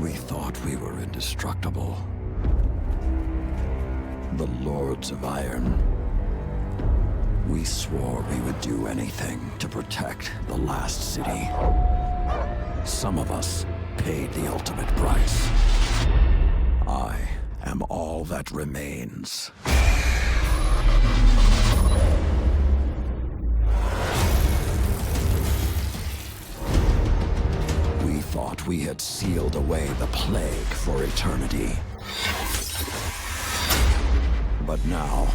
We thought we were indestructible. The Lords of Iron. We swore we would do anything to protect the last city. Some of us paid the ultimate price. I am all that remains. We thought we had sealed away the plague for eternity. But now,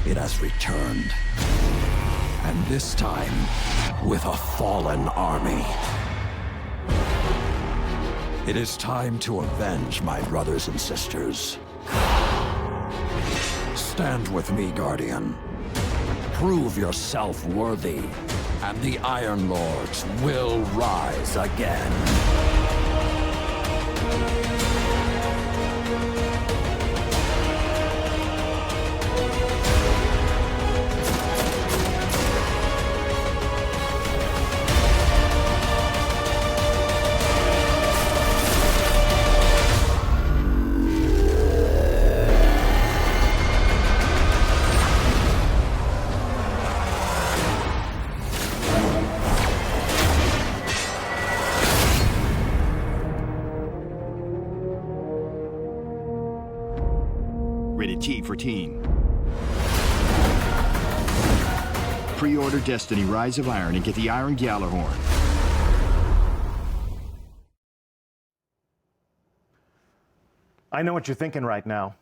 it has returned. And this time, with a fallen army. It is time to avenge my brothers and sisters. Stand with me, Guardian. Prove yourself worthy, and the Iron Lords will rise again. Rated T for Teen. Pre-order Destiny Rise of Iron and get the Iron Gjallarhorn. I know what you're thinking right now.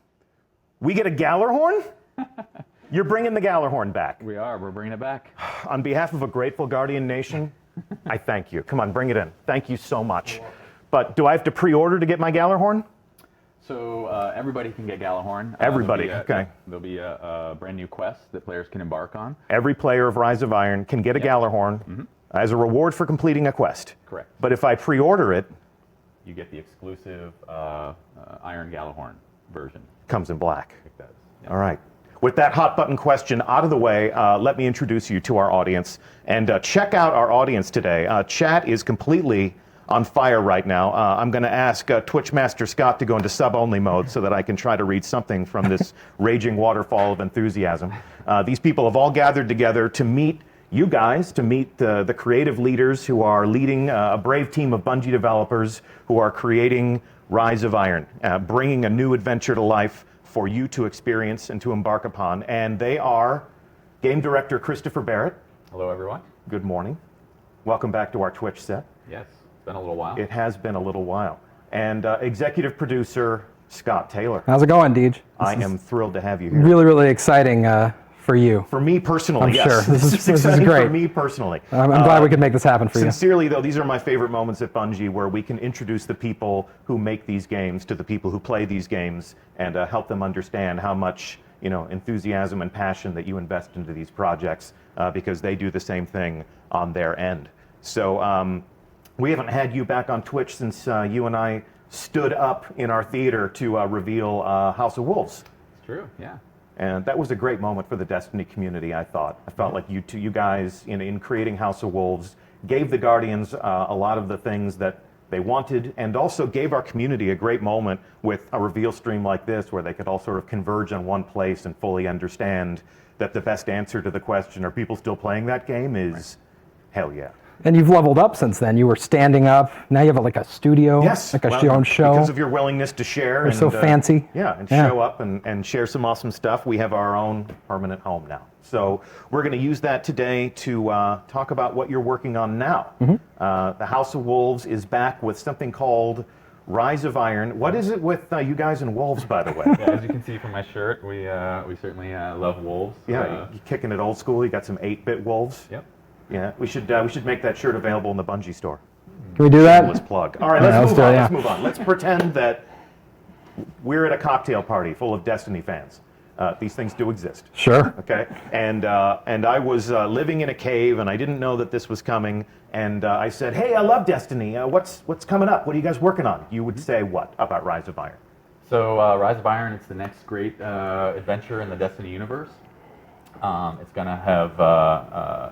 We get a Gjallarhorn? You're bringing the Gjallarhorn back. We are. We're bringing it back. On behalf of a grateful Guardian nation, I thank you. Come on, bring it in. Thank you so much. But do I have to pre-order to get my Gjallarhorn? So everybody can get Gjallarhorn. Everybody, okay. There'll be a brand new quest that players can embark on. Every player of Rise of Iron can get a Gjallarhorn as a reward for completing a quest. Correct. But if I pre-order it, you get the exclusive Iron Gjallarhorn version. Comes in black. It does. All right. With that hot button question out of the way, let me introduce you to our audience. And check out our audience today. Chat is completely on fire right now. I'm going to ask Twitch Master Scott to go into sub-only mode so that I can try to read something from this raging waterfall of enthusiasm. These people have all gathered together to meet you guys, to meet the creative leaders who are leading a brave team of Bungie developers who are creating Rise of Iron, bringing a new adventure to life for you to experience and to embark upon. And they are Game Director Christopher Barrett. Hello, everyone. Good morning. Welcome back to our Twitch set. Yes. Been a little while. It has been a little while. And executive producer Scott Taylor. How's it going, Deej? I am thrilled to have you here. Really, really exciting for you. For me personally, I'm yes. sure. This is exciting great. for me personally. I'm glad we could make this happen for you. Sincerely, though, these are my favorite moments at Bungie where we can introduce the people who make these games to the people who play these games and help them understand how much enthusiasm and passion that you invest into these projects because they do the same thing on their end. So we haven't had you back on Twitch since you and I stood up in our theater to reveal House of Wolves. It's true, yeah. And that was a great moment for the Destiny community, I thought. I felt like you guys, in creating House of Wolves, gave the Guardians a lot of the things that they wanted, and also gave our community a great moment with a reveal stream like this, where they could all sort of converge on one place and fully understand that the best answer to the question, are people still playing that game, is hell yeah. And you've leveled up since then. You were standing up. Now you have like a studio, yes, like your own show. Because of your willingness to share. You're so fancy. Yeah, and show up and share some awesome stuff. We have our own permanent home now. So we're going to use that today to talk about what you're working on now. The House of Wolves is back with something called Rise of Iron. What is it with you guys and wolves, by the way? Yeah, as you can see from my shirt, we certainly love wolves. Yeah, you're kicking it old school. You got some 8-bit wolves. Yep. Yeah, we should make that shirt available in the Bungie store. Can we do that? Let's plug. All right, let's move on. Let's pretend that we're at a cocktail party full of Destiny fans. These things do exist. Sure. Okay. And I was living in a cave, and I didn't know that this was coming. And I said, "Hey, I love Destiny. What's coming up? What are you guys working on?" You would say what about Rise of Iron? So Rise of Iron, it's the next great adventure in the Destiny universe. It's going to have,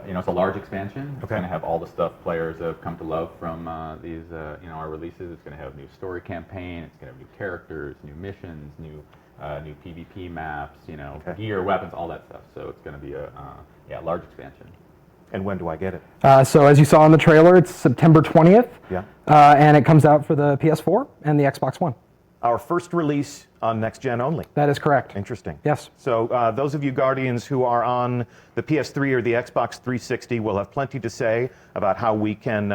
it's a large expansion. It's going to have all the stuff players have come to love from these, our releases. It's going to have new story campaign. It's going to have new characters, new missions, new PvP maps, gear, weapons, all that stuff. So it's going to be a large expansion. And when do I get it? So as you saw in the trailer, it's September 20th. Yeah. And it comes out for the PS4 and the Xbox One. Our first release on next gen only. That is correct. Interesting. Yes. So those of you Guardians who are on the PS3 or the Xbox 360 will have plenty to say about how we can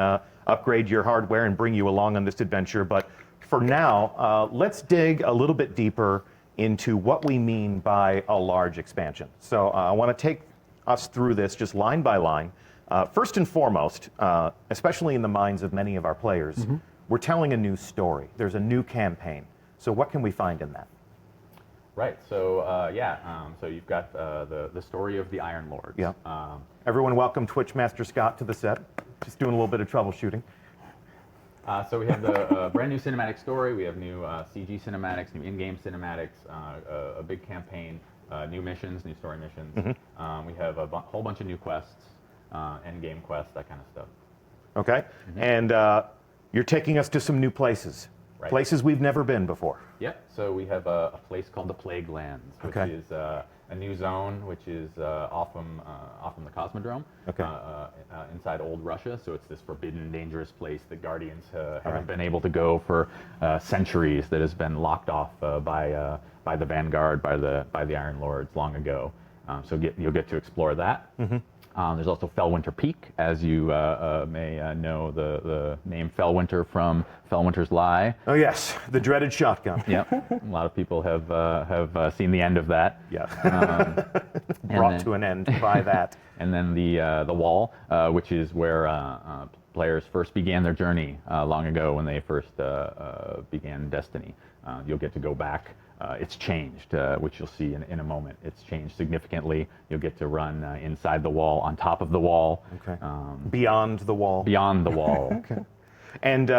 upgrade your hardware and bring you along on this adventure. But for now, let's dig a little bit deeper into what we mean by a large expansion. So I want to take us through this just line by line. First and foremost, especially in the minds of many of our players, we're telling a new story. There's a new campaign. So what can we find in that? Right. So so you've got the story of the Iron Lords. Yeah. Everyone, welcome Twitch Master Scott to the set. Just doing a little bit of troubleshooting. So we have the brand new cinematic story. We have new CG cinematics, new in-game cinematics, a big campaign, new missions, new story missions. We have a whole bunch of new quests, end-game quests, that kind of stuff. Okay. And you're taking us to some new places. Right. Places we've never been before. Yep. So we have a place called the Plague Lands, which is a new zone, which is off from the Cosmodrome, inside old Russia. So it's this forbidden, dangerous place that Guardians haven't been able to go for centuries. That has been locked off by the Vanguard, by the Iron Lords long ago. So you'll get to explore that. There's also Fellwinter Peak, as you may know the name Fellwinter from Fellwinter's Lie. Oh yes, the dreaded shotgun. Yep, a lot of people have seen the end of that. Yeah, brought to an end by that. And then the Wall, which is where players first began their journey long ago when they first began Destiny. You'll get to go back. It's changed, which you'll see in a moment. It's changed significantly. You'll get to run inside the wall, on top of the wall. Okay. Beyond the wall. Beyond the wall. Okay. And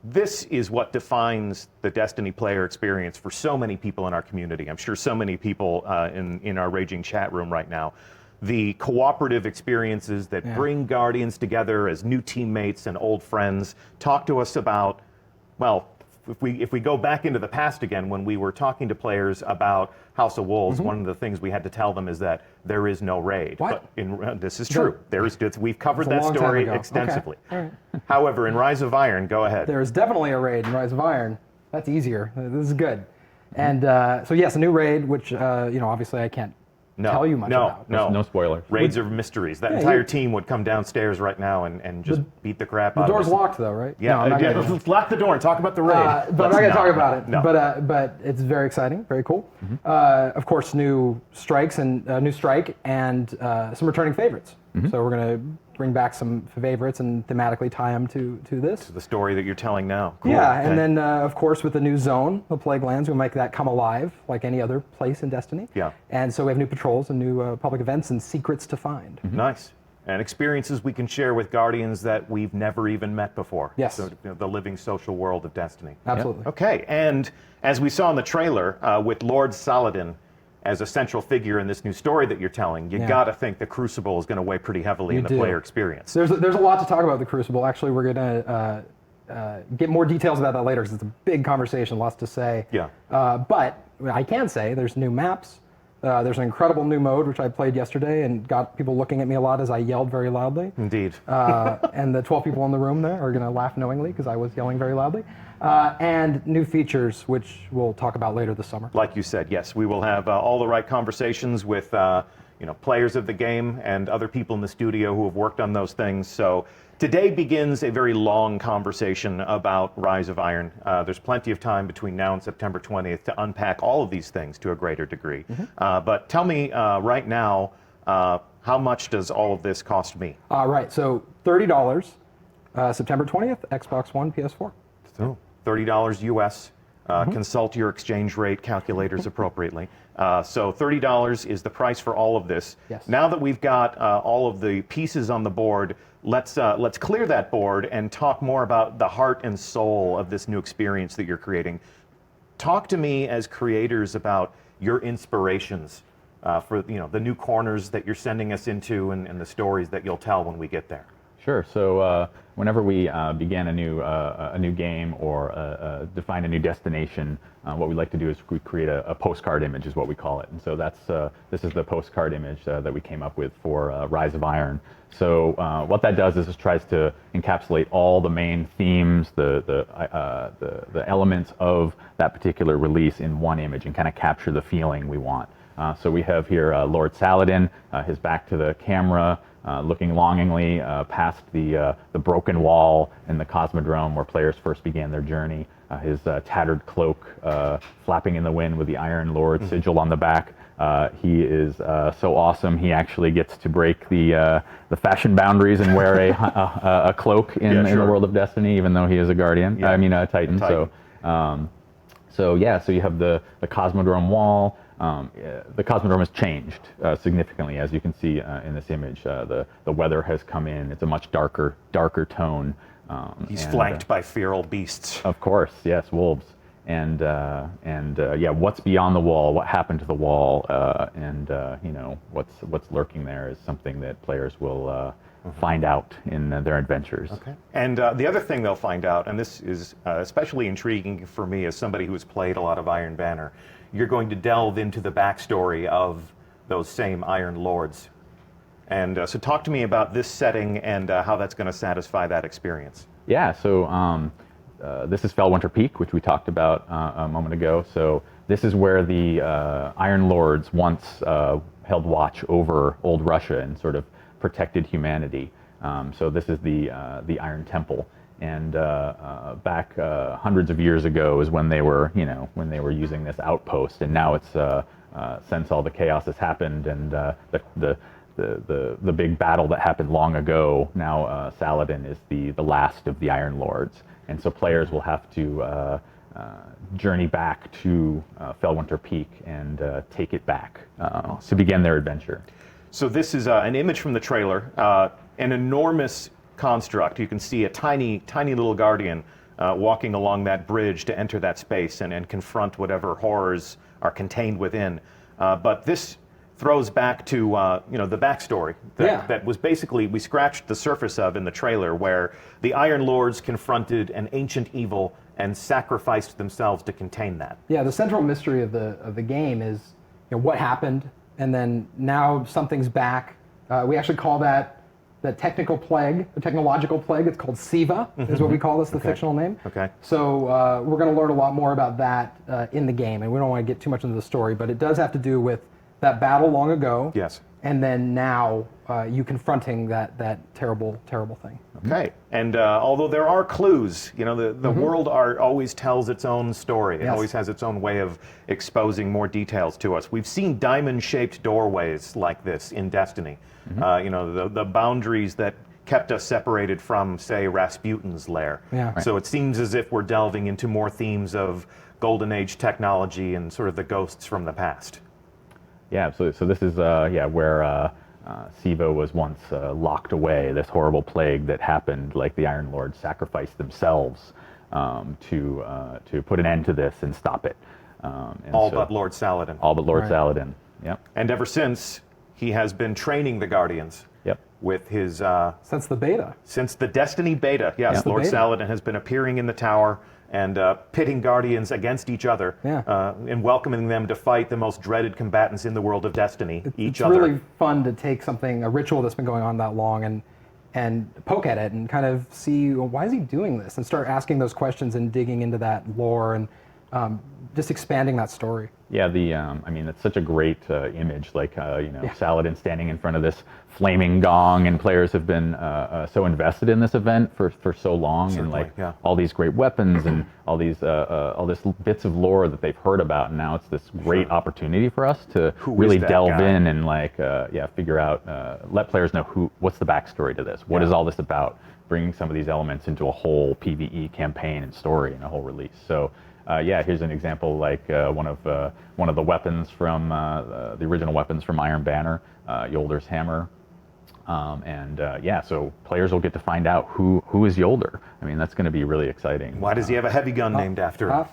this is what defines the Destiny player experience for so many people in our community. I'm sure so many people in our raging chat room right now. The cooperative experiences that bring Guardians together as new teammates and old friends. Talk to us about, well, if we go back into the past again, when we were talking to players about House of Wolves, one of the things we had to tell them is that there is no raid. What? But this is true. There is. We've covered That's a that long time story ago. extensively. Okay. All right. However, in Rise of Iron, go ahead. There is definitely a raid in Rise of Iron. That's easier. This is good. And so yes, a new raid, which obviously I can't tell you much about. No spoilers. Raids are mysteries. That entire team would come downstairs right now and just beat the crap out of us. The door's locked though, right? Yeah, No, let's lock the door and talk about the raid. but I'm not going to talk about it. No. But it's very exciting, very cool. Of course, new strikes and new strike and some returning favorites. So we're going to bring back some favorites and thematically tie them to this. The story that you're telling now. Cool. Yeah, Okay. and then of course with the new zone, the Plague Lands, we'll make that come alive like any other place in Destiny. Yeah. And so we have new patrols and new public events and secrets to find. Nice. And experiences we can share with Guardians that we've never even met before. Yes. So, the living social world of Destiny. Absolutely. Okay, and as we saw in the trailer, with Lord Saladin as a central figure in this new story that you're telling, you got to think the Crucible is going to weigh pretty heavily in the player experience. There's a lot to talk about the Crucible. Actually, we're going to get more details about that later because it's a big conversation, lots to say. Yeah. But I can say there's new maps. There's an incredible new mode, which I played yesterday and got people looking at me a lot as I yelled very loudly. Indeed. And the 12 people in the room there are going to laugh knowingly because I was yelling very loudly. And new features, which we'll talk about later this summer. Like you said, yes, we will have all the right conversations with players of the game and other people in the studio who have worked on those things. So today begins a very long conversation about Rise of Iron. There's plenty of time between now and September 20th to unpack all of these things to a greater degree. But tell me right now, how much does all of this cost me? Right, so $30, September 20th, Xbox One, PS4. So $30 US. Consult your exchange rate calculators appropriately. So $30 is the price for all of this. Yes. Now that we've got all of the pieces on the board, let's clear that board and talk more about the heart and soul of this new experience that you're creating. Talk to me as creators about your inspirations for the new corners that you're sending us into and the stories that you'll tell when we get there? Sure. So whenever we begin a new game or define a new destination, what we like to do is we create a postcard image, is what we call it. And so this is the postcard image that we came up with for Rise of Iron. So what that does is it tries to encapsulate all the main themes, the elements of that particular release in one image and kind of capture the feeling we want. So we have here Lord Saladin, his back to the camera, looking longingly past the broken wall in the Cosmodrome where players first began their journey. His tattered cloak flapping in the wind with the Iron Lord sigil on the back. He is so awesome. He actually gets to break the fashion boundaries and wear a cloak in the world of Destiny, even though he is a Guardian. Yeah. I mean, a Titan. So you have the Cosmodrome wall. The Cosmodrome has changed significantly, as you can see in this image. The weather has come in. It's a much darker tone. He's flanked by feral beasts. Of course, yes, wolves. And what's beyond the wall? What happened to the wall? What's lurking there is something that players will find out in their adventures. Okay. And the other thing they'll find out, and this is especially intriguing for me as somebody who has played a lot of Iron Banner, you're going to delve into the backstory of those same Iron Lords. And so talk to me about this setting and how that's going to satisfy that experience. Yeah, so this is Felwinter Peak, which we talked about a moment ago. So this is where the Iron Lords once held watch over old Russia and sort of protected humanity. So this is the Iron Temple. And back hundreds of years ago is when they were using this outpost, and now it's since all the chaos has happened and the big battle that happened long ago. Now Saladin is the last of the Iron Lords, and so players will have to journey back to Felwinter Peak and take it back to begin their adventure. So this is an image from the trailer, an enormous construct. You can see a tiny little Guardian walking along that bridge to enter that space and confront whatever horrors are contained within. But this throws back to the backstory that was basically we scratched the surface of in the trailer, where the Iron Lords confronted an ancient evil and sacrificed themselves to contain that. Yeah, the central mystery of the game is what happened, and then now something's back. We actually call that the technical plague, the technological plague. It's called Siva, is what we call this, the fictional name. Okay. So we're going to learn a lot more about that in the game, and we don't want to get too much into the story, but it does have to do with that battle long ago. Yes. And then now you confronting that terrible thing. Okay. And although there are clues, the world art always tells its own story. It always has its own way of exposing more details to us. We've seen diamond-shaped doorways like this in Destiny. The boundaries that kept us separated from, say, Rasputin's lair. Yeah. Right. So it seems as if we're delving into more themes of Golden Age technology and sort of the ghosts from the past. Yeah, absolutely. So this is where Siva was once locked away, this horrible plague that happened, like the Iron Lords sacrificed themselves to put an end to this and stop it. But Lord Saladin. All but Lord Saladin, yep. And ever since, he has been training the Guardians. Yep. With his... since the beta. Since the Destiny beta, yes. Yep. Lord Saladin has been appearing in the tower and pitting Guardians against each other, and welcoming them to fight the most dreaded combatants in the world of Destiny, each other. It's really fun to take a ritual that's been going on that long, and poke at it and kind of see, why is he doing this? And start asking those questions and digging into that lore and just expanding that story. Yeah, it's such a great image, Saladin standing in front of this flaming gong, and players have been so invested in this event for so long. Certainly, and all these great weapons and all this bits of lore that they've heard about, and now it's this great opportunity for us to really delve in and figure out, let players know what's the backstory to this, what is all this about, bringing some of these elements into a whole PvE campaign and story and a whole release. So. Here's an example, one of the weapons from the original weapons from Iron Banner, Yolder's hammer, so players will get to find out who is Yolder. I mean, that's going to be really exciting. Why does he have a heavy gun named after him?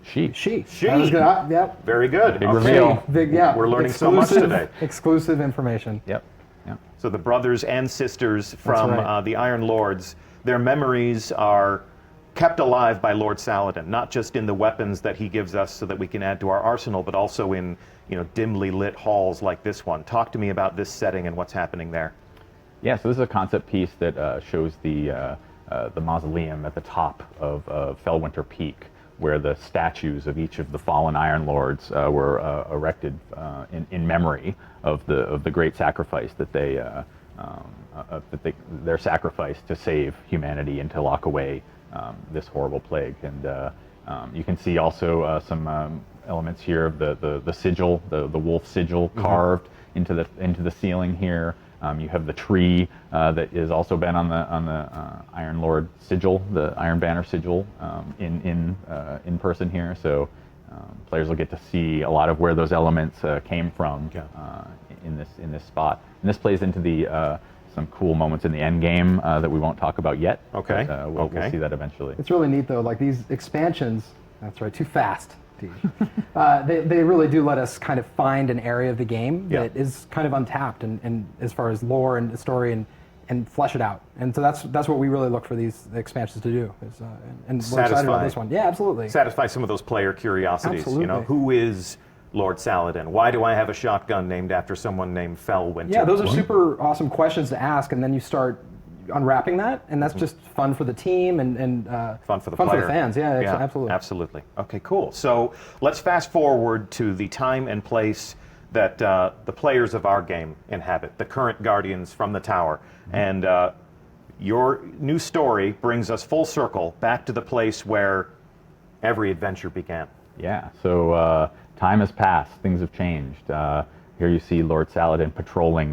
She. She. She. I was gonna, yep. Very good. Big Okay. reveal. Big, yeah. We're learning so much Exclusive- today. Exclusive information. Yep. Yep. So the brothers and sisters from right. the Iron Lords, their memories are kept alive by Lord Saladin, not just in the weapons that he gives us so that we can add to our arsenal, but also in dimly lit halls like this one. Talk to me about this setting and what's happening there. Yeah, so this is a concept piece that shows the mausoleum at the top of Fellwinter Peak, where the statues of each of the fallen Iron Lords were erected in memory of the great sacrifice that their sacrifice to save humanity and to lock away this horrible plague. And you can see also some elements here of the sigil, the wolf sigil carved into the ceiling here. You have the tree that has also been on the Iron Lord sigil, the Iron Banner sigil, in person here. So players will get to see a lot of where those elements came from in this spot. And this plays into the some cool moments in the end game that we won't talk about yet. Okay. But, we'll see that eventually. It's really neat though, like these expansions, that's right, too fast. They really do let us kind of find an area of the game that is kind of untapped and as far as lore and story and flesh it out. And so that's what we really look for these expansions to do. And we're excited about this one. Yeah, absolutely. Satisfy some of those player curiosities. Absolutely. Who is Lord Saladin? Why do I have a shotgun named after someone named Fellwinter? Yeah, those are super awesome questions to ask, and then you start unwrapping that, and that's just fun for the team and fun for the fun player. for the fans. Yeah, absolutely. Absolutely. Okay, cool. So let's fast forward to the time and place that the players of our game inhabit, the current Guardians from the Tower. And your new story brings us full circle back to the place where every adventure began. Yeah, so time has passed, things have changed. Here you see Lord Saladin patrolling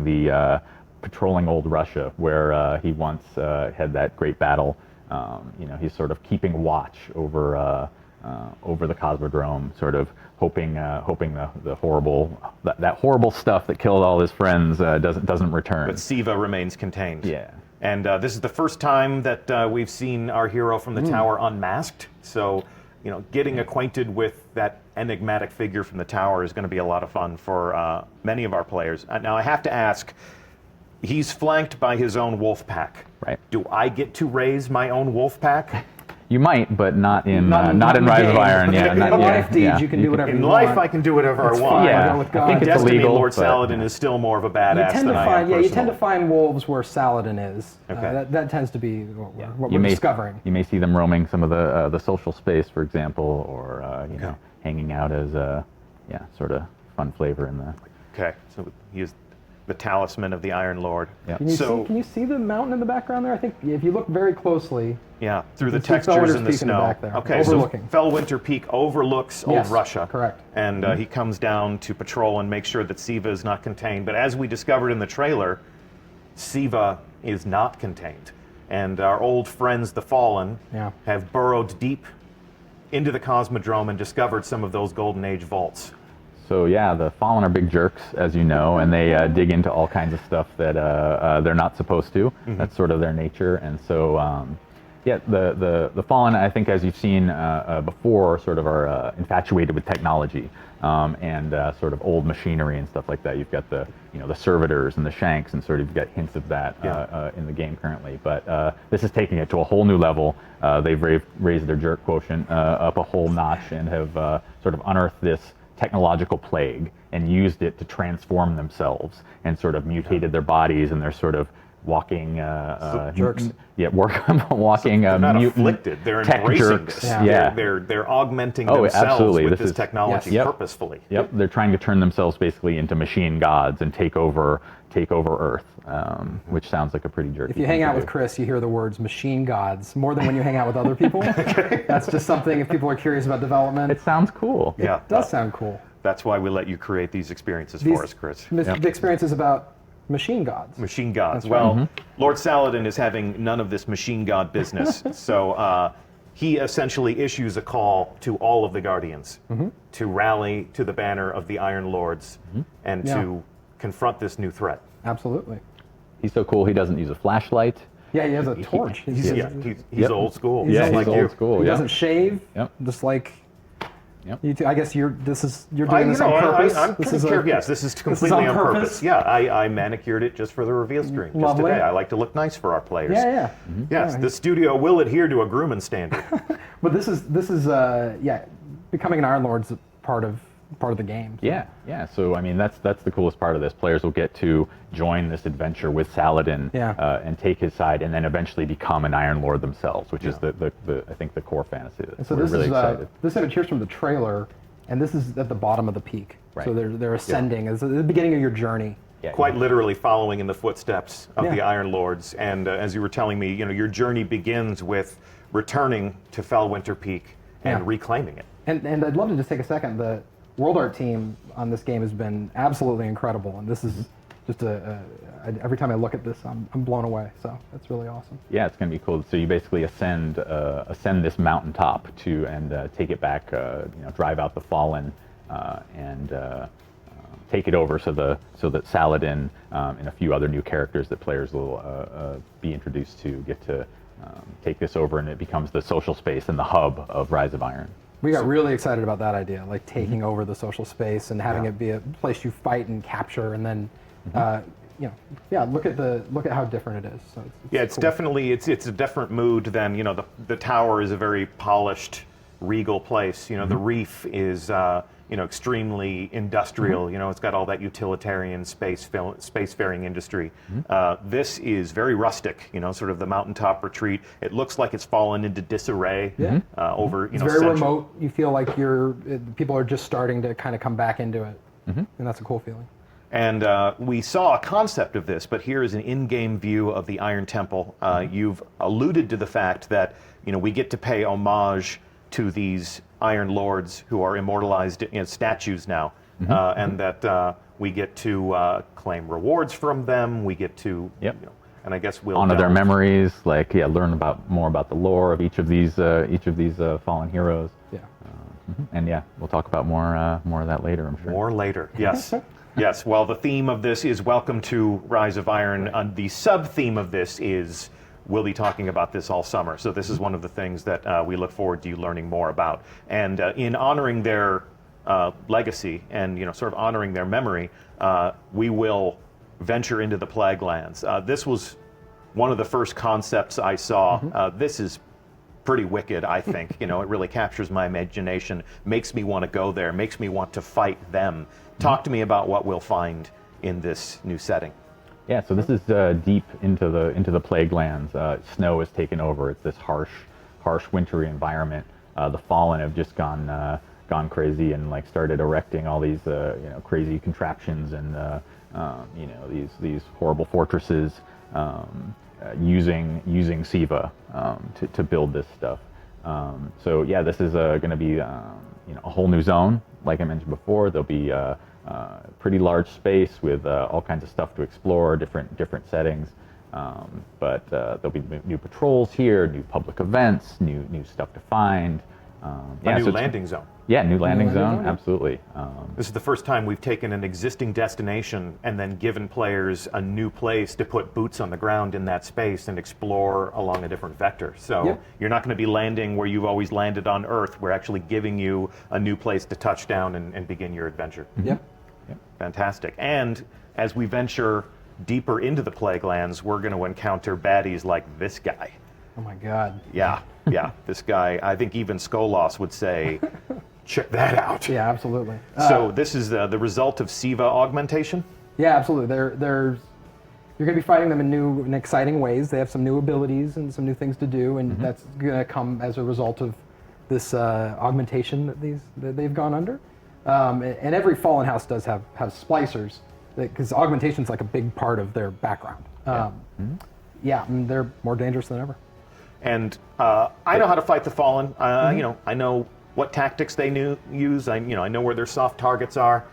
old Russia, where he once had that great battle. He's sort of keeping watch over the Cosmodrome, sort of hoping the horrible stuff that killed all his friends doesn't return. But Siva remains contained. Yeah. And this is the first time that we've seen our hero from the tower unmasked. So, getting acquainted with that enigmatic figure from the tower is going to be a lot of fun for many of our players. Now, I have to ask, he's flanked by his own wolf pack. Right. Do I get to raise my own wolf pack? You might, but not in Rise game. of Iron. Yeah, In life deeds, you can do whatever In you life, want. I can do whatever I It's want. fine. Yeah, Go with I God. think it's Destiny, illegal. Lord but, Saladin is still more of a You badass tend than to I find, am you tend to personally. find wolves where Saladin is. Okay. That tends to be what you we're discovering. You may see them roaming some of the social space, for example, or hanging out as sort of fun flavor in the. Okay, so he is the talisman of the Iron Lord. Yep. Can you see the mountain in the background there? I think if you look very closely. Yeah, through the You can see textures Fellwinter's in the Peak in the snow. back there, Okay, overlooking. so Fellwinter Peak overlooks old Yes, Russia. correct. And he comes down to patrol and make sure that Siva is not contained. But as we discovered in the trailer, Siva is not contained. And our old friends, the Fallen, have burrowed deep into the Cosmodrome and discovered some of those Golden Age vaults. So yeah, the Fallen are big jerks, as you know, and they dig into all kinds of stuff that they're not supposed to. That's sort of their nature, and so the Fallen, I think, as you've seen before, sort of are infatuated with technology and sort of old machinery and stuff like that. You've got the servitors and the shanks, and sort of you've got hints of that in the game currently. But this is taking it to a whole new level. They've raised their jerk quotient up a whole notch and have sort of unearthed this technological plague and used it to transform themselves and sort of mutated their bodies, and they're sort of walking jerks. They're walking not mutant afflicted. They're tech embracing jerks. this. Yeah. They're augmenting Oh, themselves absolutely. with This this is- technology Yep. purposefully. Yep, they're trying to turn themselves basically into machine gods and take over Earth, which sounds like a pretty jerky. If you thing hang to out do. with Chris, you hear the words machine gods more than when you hang out with other people. That's just something, if people are curious about development, It sounds cool. Yeah. it does sound cool. That's why we let you create these experiences These- for us, Chris. The experience is about machine gods. Machine gods. That's Well, right. Lord Saladin is having none of this machine god business. So he essentially issues a call to all of the Guardians to rally to the banner of the Iron Lords and to confront this new threat. Absolutely. He's so cool. He doesn't use a flashlight. Yeah, he has a torch. He's Yep. old school. Yeah, just he's like old you. school. He yeah. doesn't shave, Yep. just like Yep. You two, I guess you're doing this you on know, purpose. I'm pretty sure. Yes, this is completely on purpose. Yeah, I manicured it just for the reveal stream. Just Lovely. today. I like to look nice for our players. Yeah. Yes, the studio will adhere to a grooming standard. But this is becoming an Iron Lord's part of the game. So. Yeah. So I mean, that's the coolest part of this. Players will get to join this adventure with Saladin and take his side, and then eventually become an Iron Lord themselves, which is the I think the core fantasy. And so we're this really is excited. this image here's from the trailer, and this is at the bottom of the peak. Right. So they're ascending. It's at the beginning of your journey. Yeah, Quite literally following in the footsteps of Yeah. the Iron Lords. And as you were telling me, your journey begins with returning to Fellwinter Peak and Yeah. reclaiming it. And I'd love to just take a second. The world art team on this game has been absolutely incredible, and this is just every time I look at this, I'm blown away. So that's really awesome. Yeah, it's going to be cool. So you basically ascend this mountaintop and take it back. Drive out the Fallen and take it over, so that Saladin and a few other new characters that players will be introduced to get to take this over, and it becomes the social space and the hub of Rise of Iron. We got really excited about that idea, like taking over the social space and having it be a place you fight and capture, and then, look at how different it is. So It's cool. definitely it's a different mood than the tower is a very polished, regal place. The reef is extremely industrial. It's got all that utilitarian spacefaring industry. This is very rustic. Sort of the mountaintop retreat. It looks like it's fallen into disarray over It's very centuries. remote. You feel like people are just starting to kind of come back into it, and that's a cool feeling. And we saw a concept of this, but here is an in-game view of the Iron Temple. You've alluded to the fact that we get to pay homage to these Iron Lords who are immortalized in statues now, and that we get to claim rewards from them. We get to, and I guess we'll honor their delve- memories, learn more about the lore of each of these fallen heroes. Yeah. And we'll talk about more of that later, I'm sure. More later, yes. Yes, well, the theme of this is Welcome to Rise of Iron. The sub-theme of this is we'll be talking about this all summer. So this is one of the things that we look forward to you learning more about. And in honoring their legacy and sort of honoring their memory, we will venture into the Plague Lands. This was one of the first concepts I saw. This is pretty wicked, I think. It really captures my imagination, makes me want to go there, makes me want to fight them. Talk to me about what we'll find in this new setting. Yeah, so this is deep into the Plague Lands. Snow has taken over. It's this harsh, wintry environment. The Fallen have just gone crazy and started erecting all these crazy contraptions and these horrible fortresses, using Siva to build this stuff. So yeah, this is going to be a whole new zone. Like I mentioned before, there'll be pretty large space with all kinds of stuff to explore, different settings. But there'll be new patrols here, new public events, new stuff to find. A new landing zone. Yeah, new landing zone, absolutely. This is the first time we've taken an existing destination and then given players a new place to put boots on the ground in that space and explore along a different vector. So you're not going to be landing where you've always landed on Earth. We're actually giving you a new place to touch down and begin your adventure. Yep. Fantastic. And as we venture deeper into the Plague Lands, we're going to encounter baddies like this guy. Oh my God. Yeah, this guy, I think even Skolos would say, check that out. Yeah, absolutely. So this is the result of Siva augmentation? Yeah, absolutely. You're going to be fighting them in new and exciting ways. They have some new abilities and some new things to do, and that's going to come as a result of this augmentation that they've gone under. And every Fallen House does have splicers, because augmentation is like a big part of their background. And they're more dangerous than ever. And I know how to fight the Fallen. I know what tactics they use. I know where their soft targets are.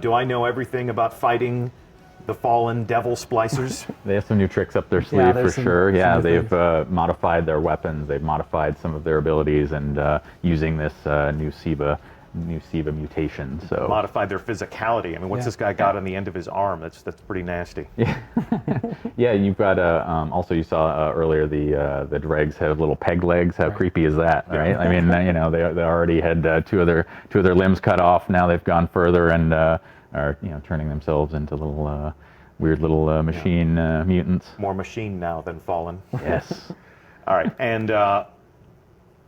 Do I know everything about fighting the Fallen Devil Splicers? They have some new tricks up their sleeve for sure. Yeah, they've things. Modified their weapons. They've modified some of their abilities, and using this new Siva new SIVA mutations. So Modified their physicality. I mean, what's this guy got on the end of his arm? That's pretty nasty. yeah, you've got also you saw earlier the dregs have little peg legs. How creepy is that, right? I mean, you know, they already had two of their limbs cut off. Now they've gone further and are, you know, turning themselves into little weird little machine mutants. More machine now than fallen. Yes. All right, and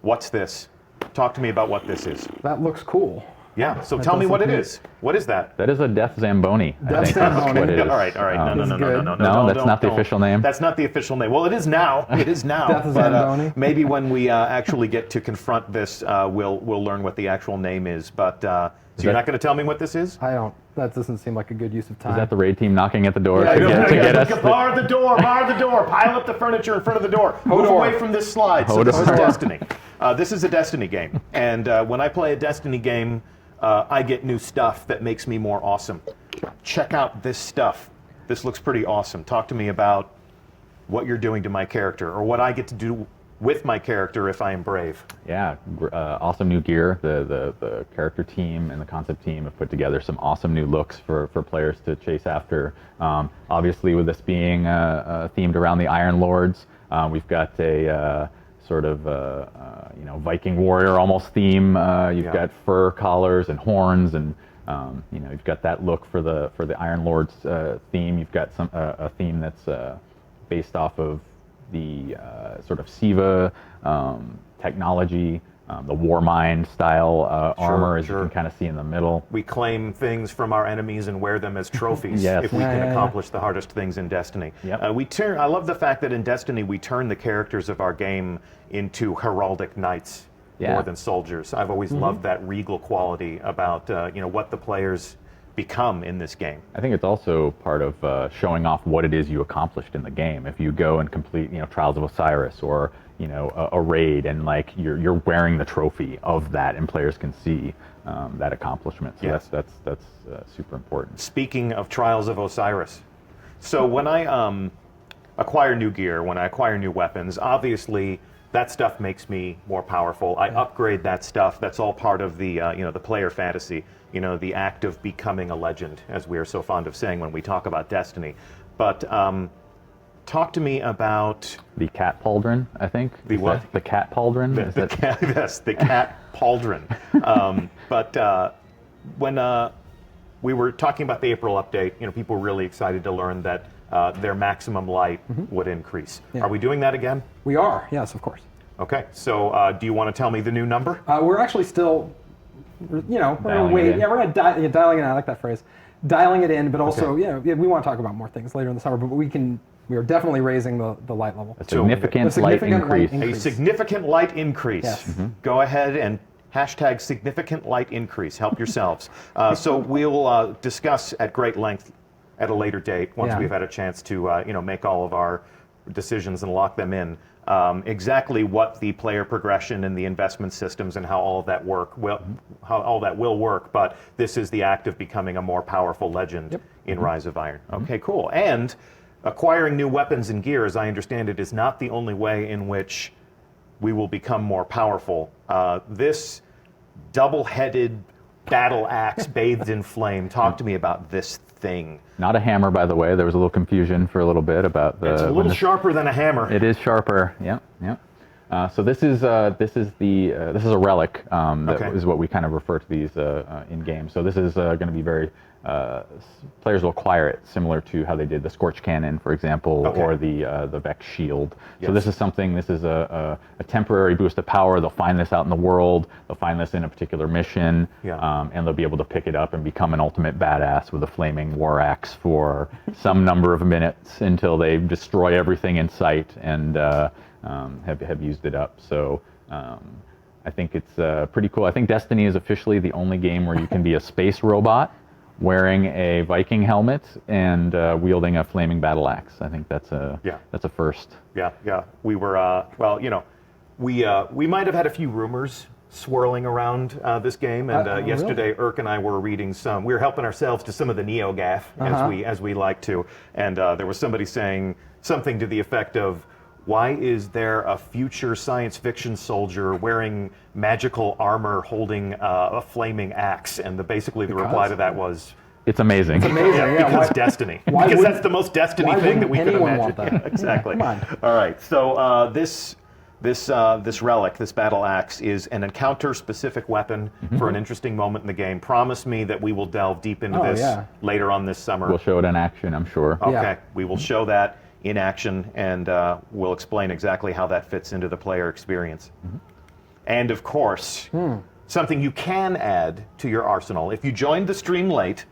what's this? Talk to me about what this is. That looks cool. Yeah, so tell me what it is. What is that? That is a Death Zamboni. I think Zamboni. that's what it is. All right. No, No, that's not the official name. That's not the official name. Well, it is now. It is now. Death Zamboni. Maybe when we actually get to confront this, we'll learn what the actual name is. But so you're not going to tell me what this is? I don't. That doesn't seem like a good use of time. Is that the raid team knocking at the door Yeah, to get us? Bar the door. Pile up the furniture in front of the door. Move away from this slide. So this is Destiny. This is a Destiny game, and when I play a Destiny game, I get new stuff that makes me more awesome. Check out this stuff. This looks pretty awesome. Talk to me about what you're doing to my character, or what I get to do with my character if I am brave. Yeah, awesome new gear. The character team and the concept team have put together some awesome new looks for players to chase after. Obviously, with this being themed around the Iron Lords, we've got a sort of you know, Viking warrior almost theme. You've got fur collars and horns, and you know, you've got that look for the Iron Lords theme. You've got a theme that's based off of the sort of SIVA technology, the Warmind style armor, as you can kind of see in the middle. We claim things from our enemies and wear them as trophies Yes. if we can accomplish the hardest things in Destiny. Yep. I love the fact that in Destiny we turn the characters of our game into heraldic knights more than soldiers. I've always loved that regal quality about you know, what the players become in this game. I think it's also part of showing off what it is you accomplished in the game. If you go and complete, you know, Trials of Osiris, or, you know, a raid, and like you're wearing the trophy of that, and players can see that accomplishment. So that's super important. Speaking of Trials of Osiris, so when I acquire new gear, when I acquire new weapons, obviously that stuff makes me more powerful. I upgrade that stuff. That's all part of the you know, the player fantasy. You know, the act of becoming a legend, as we are so fond of saying when we talk about Destiny. But talk to me about the cat pauldron. I think the what? The cat pauldron. Yes, the cat pauldron. But when we were talking about the April update, you know, people were really excited to learn that their maximum light would increase. Yeah. Are we doing that again? We are. Yes, of course. Okay. So do you want to tell me the new number? We're actually still, you know, we're Dialing gonna wait. it in. Yeah, we're gonna dialing it in. I like that phrase. Dialing it in, but also, yeah, we want to talk about more things later in the summer. But we are definitely raising the light level. A significant light increase. A significant light increase. Yes. Go ahead and hashtag significant light increase. Help yourselves. So we'll discuss at great length at a later date, once we've had a chance to you know, make all of our decisions and lock them in, exactly what the player progression and the investment systems and how all of that how all that will work. But this is the act of becoming a more powerful legend in Rise of Iron. Okay, cool. And acquiring new weapons and gear, as I understand it, is not the only way in which we will become more powerful. This double-headed battle axe bathed in flame. Talk to me about this thing. Not a hammer, by the way. There was a little confusion for a little bit about the. It's a little sharper than a hammer. It is sharper. Yeah, yeah. So this is a relic. That is what we kind of refer to these in game. So this is going to be very. Players will acquire it similar to how they did the Scorch Cannon, for example, or the Vex Shield. So this is something. This is a temporary boost of power. They'll find this out in the world. They'll find this in a particular mission, and they'll be able to pick it up and become an ultimate badass with a flaming war axe for some number of minutes until they destroy everything in sight and have used it up. So. I think it's pretty cool. I think Destiny is officially the only game where you can be a space robot wearing a Viking helmet and wielding a flaming battle axe. I think that's a first. Yeah. We were well, you know, we might have had a few rumors swirling around this game, and yesterday Irk and I were reading some. We were helping ourselves to some of the NeoGAF as we like to, and there was somebody saying something to the effect of, why is there a future science fiction soldier wearing magical armor holding a flaming axe? And basically the reply to that was, It's amazing. It's amazing. Yeah, because why- Destiny. why Because wouldn't- that's the most Destiny why thing that we wouldn't could anyone imagine. want that? Yeah, exactly. Come on. All right. So this relic, this battle axe, is an encounter-specific weapon for an interesting moment in the game. Promise me that we will delve deep into Oh, this yeah. later on this summer. We'll show it in action, I'm sure. Okay, Yeah. we will show that in action, and we'll explain exactly how that fits into the player experience. And of course, something you can add to your arsenal. If you joined the stream late,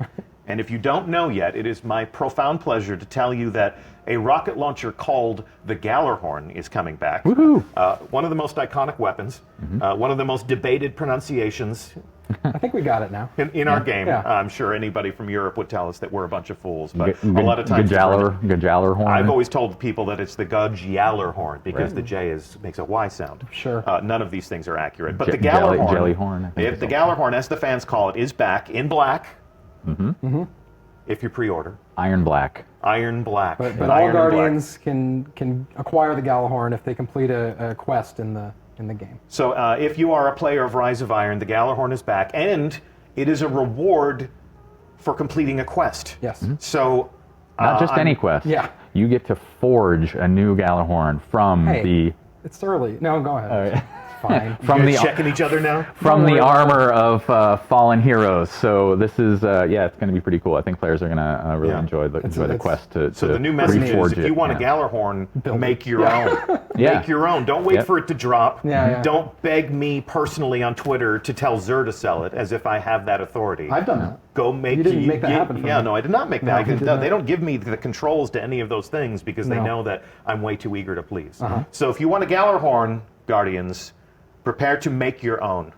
and if you don't know yet, it is my profound pleasure to tell you that a rocket launcher called the Gjallarhorn is coming back. Woohoo! One of the most iconic weapons, one of the most debated pronunciations I think we got it now. in our game. Yeah. I'm sure anybody from Europe would tell us that we're a bunch of fools, but a lot of times Gjallarhorn. I've always told people that it's the Gjallarhorn because the J makes a Y sound. Sure. None of these things are accurate. But the Jelly- Gjallarhorn, Jellyhorn, I think if is the also- Gjallarhorn, as the fans call it, is back in black. If you pre-order, Iron Black. Iron Black. But Iron all and black. Guardians can acquire the Gjallarhorn if they complete a quest in the game. So if you are a player of Rise of Iron, the Gjallarhorn is back, and it is a reward for completing a quest. Yes. So Not just I'm- any quest. Yeah. You get to forge a new Gjallarhorn from Hey. the It's early. No, go ahead. Fine. From from the the checking each other now. from Don't the worry about armor of fallen heroes. So this is it's going to be pretty cool. I think players are going to really Yeah. enjoy the it's- quest to So the new message is, reforge if it, you want a yeah. Gjallarhorn, Build it. make your own. Yeah. Make your own. Don't wait Yep. for it to drop. Yeah, yeah. Don't beg me personally on Twitter to tell Xur to sell it as if I have that authority. I've done that. Go make. You didn't make that happen for Yeah, me. no, I did not make No, that. you did not. They don't give me the controls to any of those things because they No. know that I'm way too eager to please. Uh-huh. So if you want a Gjallarhorn, Guardians, prepare to make your own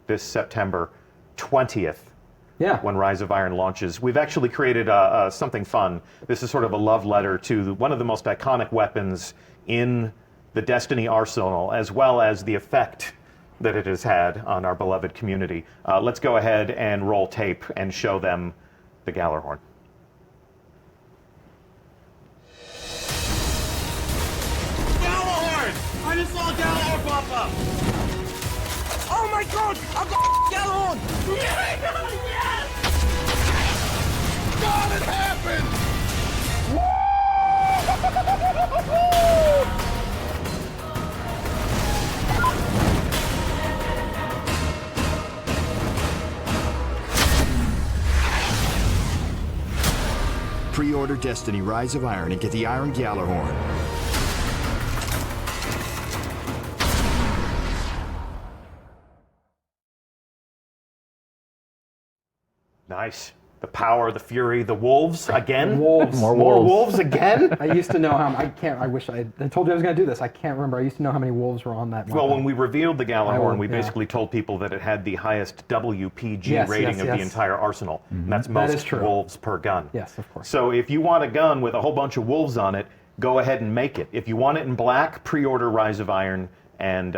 this September 20th. Yeah. When Rise of Iron launches. We've actually created something fun. This is sort of a love letter to one of the most iconic weapons in the Destiny arsenal, as well as the effect that it has had on our beloved community. Let's go ahead and roll tape and show them the Gjallarhorn. Gjallarhorn! I just saw Gjallarhorn pop up! Oh my god! I've got Gjallarhorn! Yes! God, it happened! Pre-order Destiny Rise of Iron and get the Iron Gjallarhorn. Nice. The power, the fury, the wolves again. Wolves. More More wolves. wolves again. I used to know how. I wish I told you I was going to do this. I can't remember. I used to know how many wolves were on that. Well, weapon. when we revealed the Gjallarhorn, we yeah. basically told people that it had the highest WPG Yes, rating yes, of the yes. entire arsenal. And that's That most is true. wolves per gun. Yes, of course. So if you want a gun with a whole bunch of wolves on it, go ahead and make it. If you want it in black, pre-order Rise of Iron, and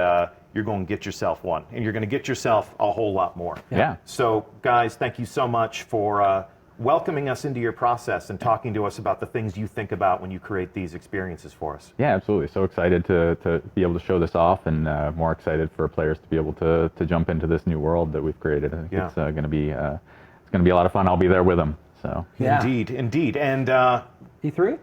you're going to get yourself one. And you're going to get yourself a whole lot more. Yeah. So, guys, thank you so much for welcoming us into your process and talking to us about the things you think about when you create these experiences for us. Yeah, absolutely. So excited to be able to show this off, and more excited for players to be able to jump into this new world that we've created. I think Yeah. it's going to be a lot of fun. I'll be there with them. So Yeah. Indeed, indeed. And E3.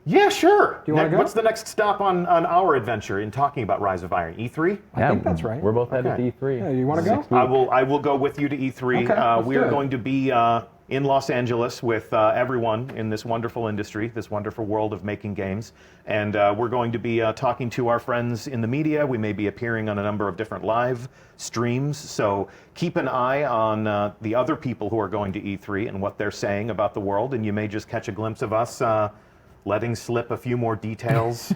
yeah, sure. Do you wanna go? What's the next stop on our adventure in talking about Rise of Iron? E3? yeah, think that's right. We're both headed Okay. to E3. Yeah, you wanna go? Next I week. will go with you to E3. Okay, let's We do are it. going to be in Los Angeles with everyone in this wonderful industry, this wonderful world of making games. And we're going to be talking to our friends in the media. We may be appearing on a number of different live streams. So keep an eye on the other people who are going to E3 and what they're saying about the world. And you may just catch a glimpse of us letting slip a few more details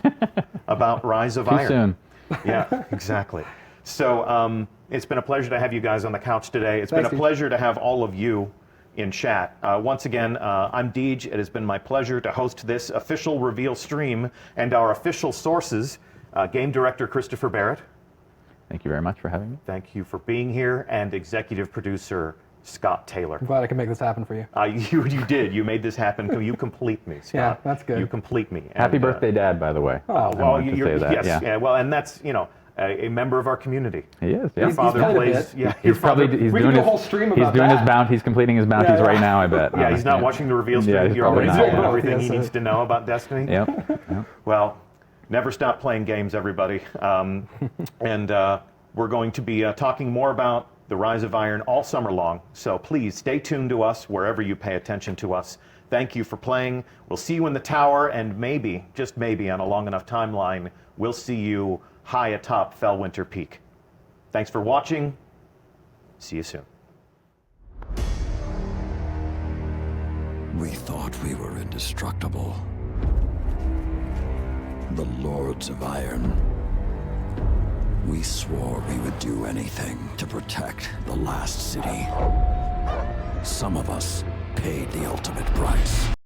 about Rise of Too Iron. soon. Yeah, exactly. So it's been a pleasure to have you guys on the couch today. It's Thanks, been a Steve. pleasure to have all of you in chat. Once again, I'm Deej. It has been my pleasure to host this official reveal stream and our official sources, Game Director Christopher Barrett. Thank you very much for having me. Thank you for being here, and Executive Producer Scott Taylor. I'm glad I could make this happen for you. You did. You made this happen. You complete me, Scott. Yeah, that's good. You complete me. Happy And, birthday, Dad, by the way. well, I wanted to you're, say that, yes, yeah. well, and that's, a member of our community. He is, yeah. Your father played a plays. bit. Yeah, He's probably We can do a whole stream about that. He's completing his bounties Yeah, yeah. right now, I bet. Yeah, he's not watching the reveal stream. Yeah, he's You're probably already not, told him yeah. everything Yes, he needs to know about Destiny. Yep. Well, never stop playing games, everybody. And we're going to be talking more about the Rise of Iron all summer long. So please stay tuned to us wherever you pay attention to us. Thank you for playing. We'll see you in the tower, and maybe, just maybe, on a long enough timeline, we'll see you high atop Fellwinter Peak. Thanks for watching. See you soon. We thought we were indestructible. The Lords of Iron. We swore we would do anything to protect the last city. Some of us paid the ultimate price.